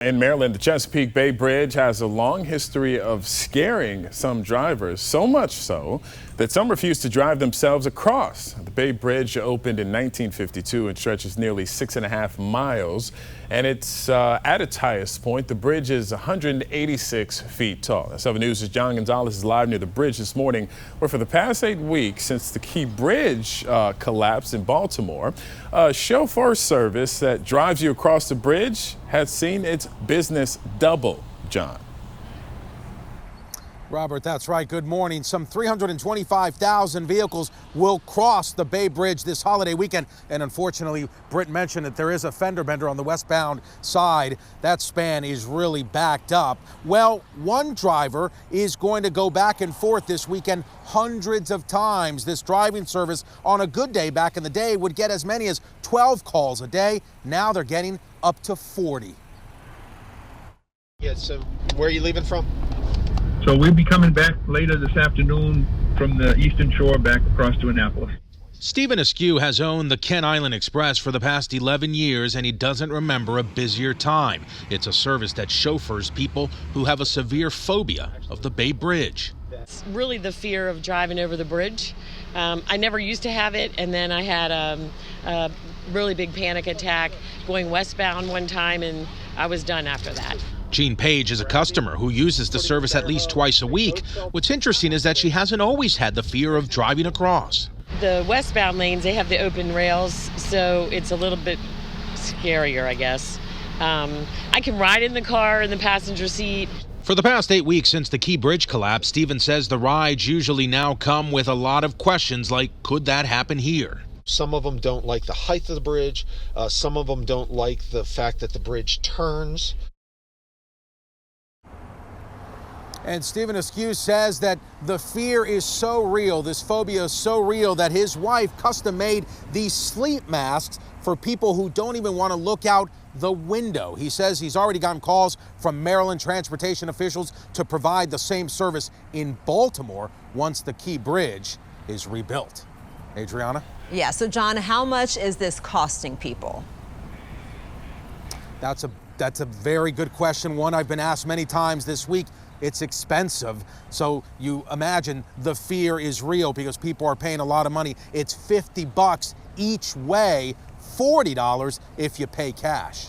In Maryland, the Chesapeake Bay Bridge has a long history of scaring some drivers, so much so that some refuse to drive themselves across. The Bay Bridge opened in 1952 and stretches nearly 6.5 miles, and it's at its highest point. The bridge is 186 feet tall. 7 News' John Gonzalez is live near the bridge this morning, where for the past 8 weeks since the Key Bridge collapsed in Baltimore, a chauffeur service that drives you across the bridge has seen its business double. John. Robert, that's right. Good morning. Some 325,000 vehicles will cross the Bay Bridge this holiday weekend. And unfortunately, Britt mentioned that there is a fender bender on the westbound side. That span is really backed up. Well, one driver is going to go back and forth this weekend hundreds of times. This driving service on a good day back in the day would get as many as 12 calls a day. Now they're getting up to 40. Yeah, so where are you leaving from? So we'll be coming back later this afternoon from the Eastern Shore back across to Annapolis. Stephen Askew has owned the Kent-Island-Expres for the past 11 years, and he doesn't remember a busier time. It's a service that chauffeurs people who have a severe phobia of the Bay Bridge. It's really the fear of driving over the bridge. I never used to have it, and then I had a really big panic attack going westbound one time, and I was done after that. Jean Page is a customer who uses the service at least twice a week. What's interesting is that she hasn't always had the fear of driving across. The westbound lanes, they have the open rails, so it's a little bit scarier, I guess. I can ride in the car in the passenger seat. For the past 8 weeks since the Key Bridge collapse, Stephen says the rides usually now come with a lot of questions like, could that happen here? Some of them don't like the height of the bridge. Some of them don't like the fact that the bridge turns. And Stephen Askew says that the fear is so real, this phobia is so real, that his wife custom made these sleep masks for people who don't even want to look out the window. He says he's already gotten calls from Maryland transportation officials to provide the same service in Baltimore once the Key Bridge is rebuilt. Adriana? Yeah, so John, how much is this costing people? That's a very good question, one I've been asked many times this week. It's expensive, so you imagine the fear is real because people are paying a lot of money. It's $50 each way, $40 if you pay cash.